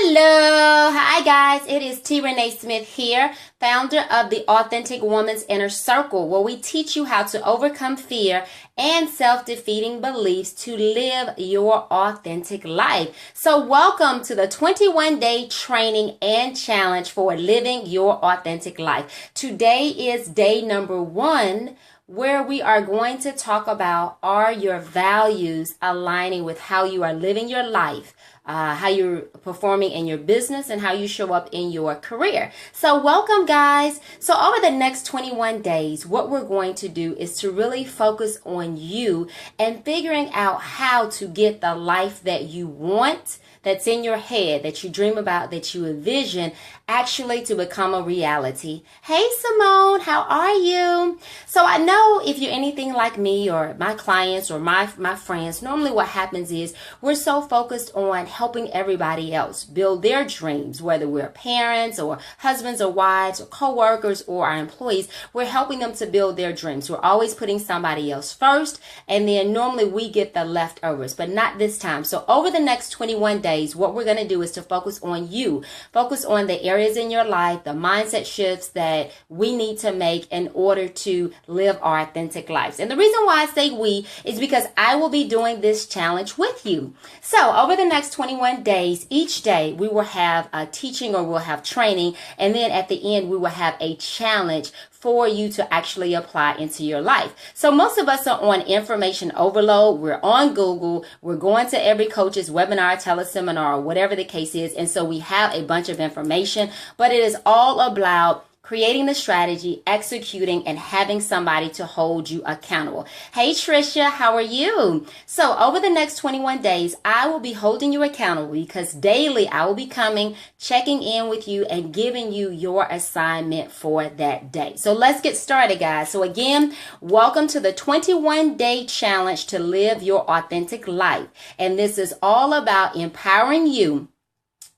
Hello, hi guys, it is T. Renee Smith here, founder of the Authentic Woman's Inner Circle, where we teach you how to overcome fear and self-defeating beliefs to live your authentic life. So welcome to the 21-day training and challenge for living your authentic life. Today is day number 1, where we are going to talk about, are your values aligning with how you are living your life, how you're performing in your business, and how you show up in your career. So welcome, guys. So over the next 21 days, what we're going to do is to really focus on you and figuring out how to get the life that you want, that's in your head, that you dream about, that you envision, actually to become a reality. Hey, Simone, how are you? So I know if you're anything like me or my clients or my friends, normally what happens is we're so focused on helping everybody else build their dreams, whether we're parents or husbands or wives or co-workers or our employees, we're helping them to build their dreams. We're always putting somebody else first, and then normally we get the leftovers, but not this time. So over the next 21 days, what we're going to do is to focus on you, focus on the areas in your life, the mindset shifts that we need to make in order to live our authentic lives. And the reason why I say we is because I will be doing this challenge with you. So over the next 21 days, each day we will have a teaching or we'll have training, and then at the end we will have a challenge for you to actually apply into your life. So most of us are on information overload. We're on Google. We're going to every coach's webinar, teleseminar, or whatever the case is. And so we have a bunch of information, but it is all about creating the strategy, executing, and having somebody to hold you accountable. Hey, Trisha, how are you? So over the next 21 days, I will be holding you accountable because daily I will be coming, checking in with you, and giving you your assignment for that day. So let's get started, guys. So again, welcome to the 21-day challenge to live your authentic life. And this is all about empowering you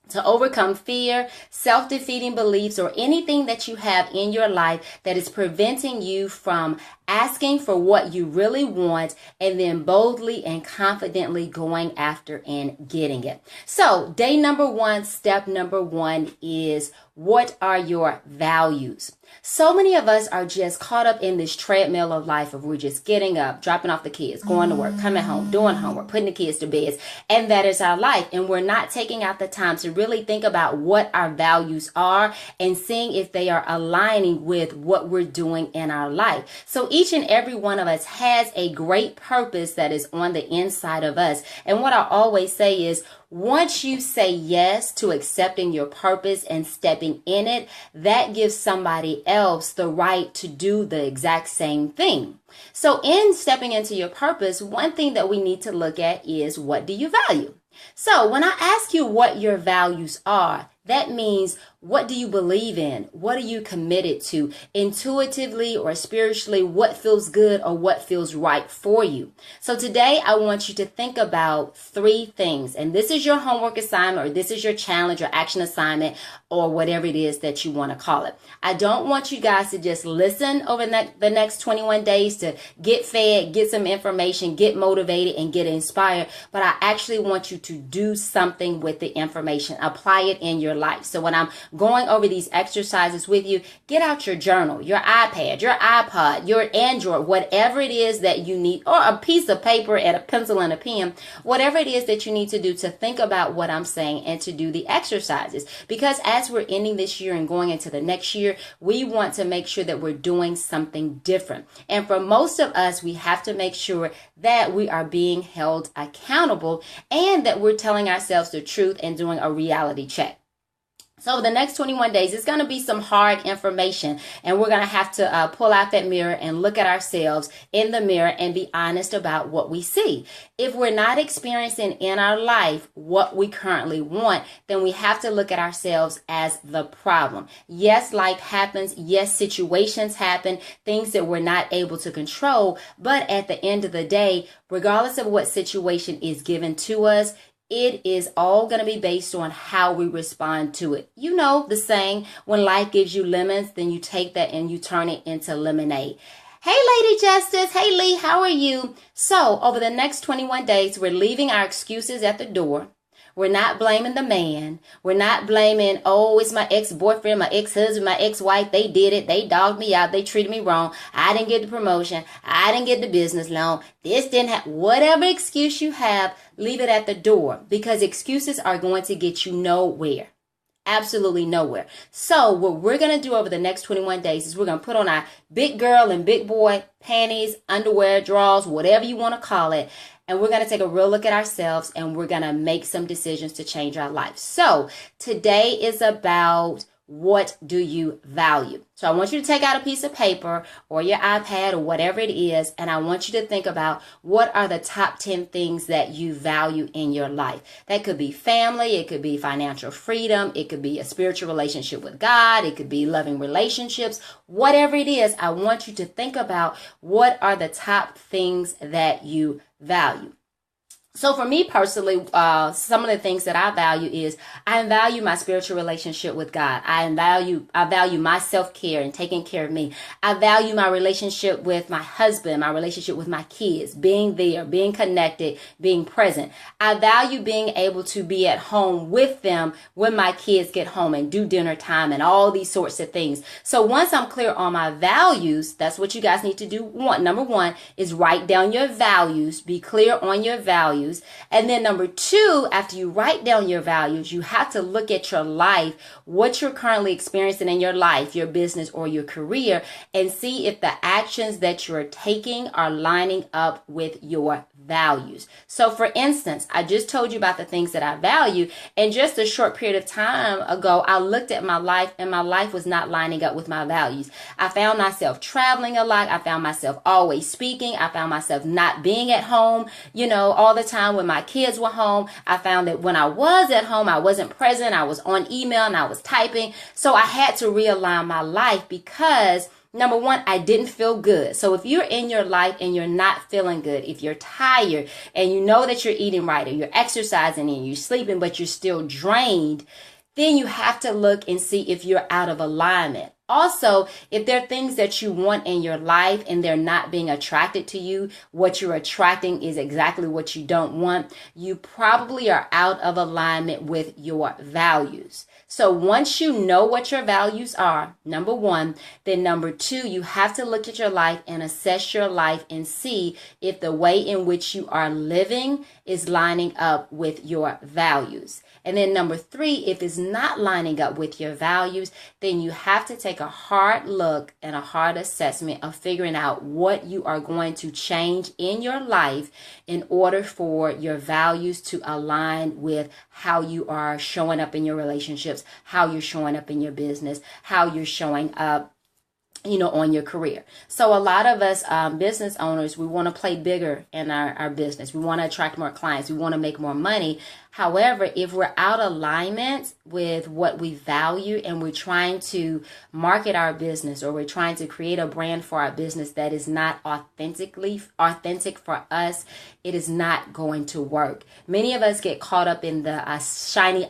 to overcome fear, self-defeating beliefs, or anything that you have in your life that is preventing you from asking for what you really want and then boldly and confidently going after and getting it. So day number 1, step number 1 is, what are your values? So many of us are just caught up in this treadmill of life of we're just getting up, dropping off the kids, going to work, coming home, doing homework, putting the kids to bed, and that is our life. And we're not taking out the time to really think about what our values are and seeing if they are aligning with what we're doing in our life. So each and every one of us has a great purpose that is on the inside of us. And what I always say is, once you say yes to accepting your purpose and stepping in it, that gives somebody else the right to do the exact same thing. So in stepping into your purpose, one thing that we need to look at is, what do you value? So when I ask you what your values are, that means, what do you believe in? What are you committed to? Intuitively or spiritually, what feels good or what feels right for you? So today I want you to think about 3 things. And this is your homework assignment, or this is your challenge or action assignment, or whatever it is that you want to call it. I don't want you guys to just listen over the next 21 days to get fed, get some information, get motivated, and get inspired. But I actually want you to do something with the information. Apply it in your life. So when I'm going over these exercises with you, get out your journal, your iPad, your iPod, your Android, whatever it is that you need, or a piece of paper and a pencil and a pen, whatever it is that you need to do to think about what I'm saying and to do the exercises. Because as we're ending this year and going into the next year, we want to make sure that we're doing something different. And for most of us, we have to make sure that we are being held accountable and that we're telling ourselves the truth and doing a reality check. So the next 21 days, it's going to be some hard information, and we're going to have to pull out that mirror and look at ourselves in the mirror and be honest about what we see. If we're not experiencing in our life what we currently want, then we have to look at ourselves as the problem. Yes, life happens. Yes, situations happen, things that we're not able to control. But at the end of the day, regardless of what situation is given to us, it is all going to be based on how we respond to it. You know the saying, when life gives you lemons, then you take that and you turn it into lemonade. Hey, Lady Justice. Hey, Lee, how are you? So over the next 21 days, we're leaving our excuses at the door. We're not blaming the man. We're not blaming, oh, it's my ex-boyfriend, my ex-husband, my ex-wife. They did it. They dogged me out. They treated me wrong. I didn't get the promotion. I didn't get the business loan. This didn't happen. Whatever excuse you have, leave it at the door, because excuses are going to get you nowhere. Absolutely nowhere. So what we're going to do over the next 21 days is we're going to put on our big girl and big boy panties, underwear, drawers, whatever you want to call it. And we're going to take a real look at ourselves, and we're going to make some decisions to change our life. So today is about, what do you value? So I want you to take out a piece of paper or your iPad or whatever it is, and I want you to think about, what are the top 10 things that you value in your life? That could be family, it could be financial freedom, it could be a spiritual relationship with God, it could be loving relationships, whatever it is. I want you to think about, what are the top things that you value. So for me personally, some of the things that I value is, I value my spiritual relationship with God. I value my self-care and taking care of me. I value my relationship with my husband, my relationship with my kids, being there, being connected, being present. I value being able to be at home with them when my kids get home and do dinner time and all these sorts of things. So once I'm clear on my values, that's what you guys need to do. Number one is write down your values. Be clear on your values. And then number two, after you write down your values, you have to look at your life, what you're currently experiencing in your life, your business or your career, and see if the actions that you're taking are lining up with your values. So for instance, I just told you about the things that I value, and just a short period of time ago, I looked at my life, and my life was not lining up with my values. I found myself traveling a lot. I found myself always speaking. I found myself not being at home, all the time when my kids were home. I found that when I was at home, I wasn't present. I was on email and I was typing. So I had to realign my life, because number one, I didn't feel good. So if you're in your life and you're not feeling good, if you're tired and you know that you're eating right, or you're exercising and you're sleeping, but you're still drained, then you have to look and see if you're out of alignment. Also, if there are things that you want in your life and they're not being attracted to you, what you're attracting is exactly what you don't want, you probably are out of alignment with your values. So once you know what your values are, number one, then number two, you have to look at your life and assess your life and see if the way in which you are living is lining up with your values. And then number three, if it's not lining up with your values, then you have to take a hard look and a hard assessment of figuring out what you are going to change in your life in order for your values to align with how you are showing up in your relationships, how you're showing up in your business, how you're showing up on your career. So a lot of us business owners, we want to play bigger in our business. We want to attract more clients. We want to make more money. However, if we're out of alignment with what we value and we're trying to market our business, or we're trying to create a brand for our business that is not authentic for us, it is not going to work. Many of us get caught up in the shiny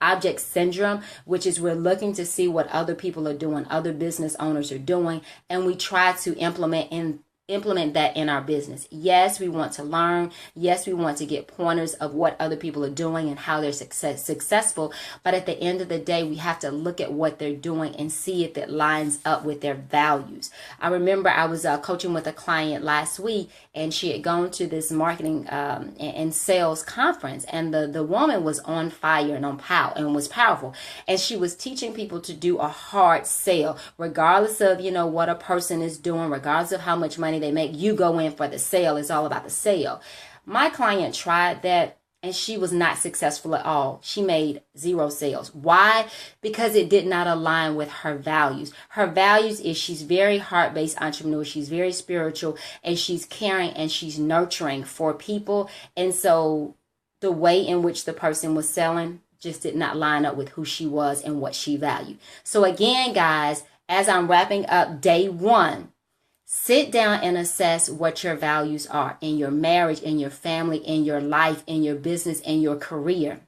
object syndrome, which is we're looking to see what other people are doing, other business owners are doing, and we try to implement that in our business. Yes, we want to learn. Yes, we want to get pointers of what other people are doing and how they're successful. But at the end of the day, we have to look at what they're doing and see if it lines up with their values. I remember I was coaching with a client last week, and she had gone to this marketing and sales conference, and the woman was on fire and was powerful. And she was teaching people to do a hard sale, regardless of, what a person is doing, regardless of how much money they make. You go in for the sale. It's all about the sale. My client tried that, and she was not successful at all. She made 0 sales. Why? Because it did not align with her values. Her values is she's very heart-based entrepreneur. She's very spiritual, and she's caring, and she's nurturing for people. And so the way in which the person was selling just did not line up with who she was and what she valued. So again, guys, as I'm wrapping up day 1, sit down and assess what your values are in your marriage, in your family, in your life, in your business, in your career.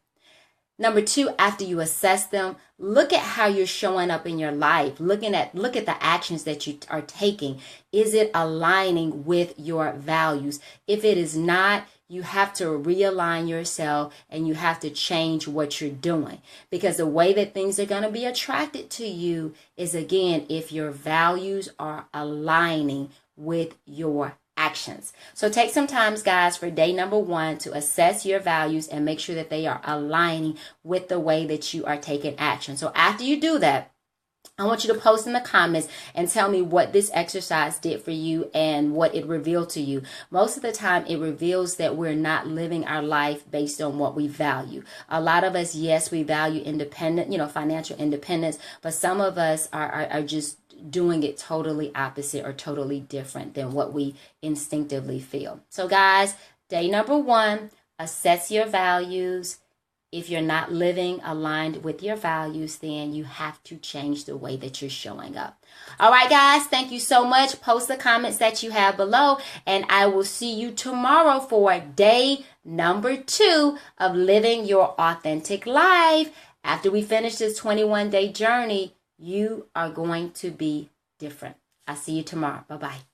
Number 2, after you assess them, look at how you're showing up in your life. Look at the actions that you are taking. Is it aligning with your values? If it is not, you have to realign yourself and you have to change what you're doing. Because the way that things are going to be attracted to you is, again, if your values are aligning with your actions. So take some time, guys, for day number 1 to assess your values and make sure that they are aligning with the way that you are taking action. So after you do that, I want you to post in the comments and tell me what this exercise did for you and what it revealed to you. Most of the time, it reveals that we're not living our life based on what we value. A lot of us, yes, we value financial independence, but some of us are just doing it totally opposite or totally different than what we instinctively feel. So guys, day number 1, assess your values. If you're not living aligned with your values, then you have to change the way that you're showing up. All right, guys, thank you so much. Post the comments that you have below, and I will see you tomorrow for day number 2 of living your authentic life. After we finish this 21-day journey, you are going to be different. I'll see you tomorrow. Bye-bye.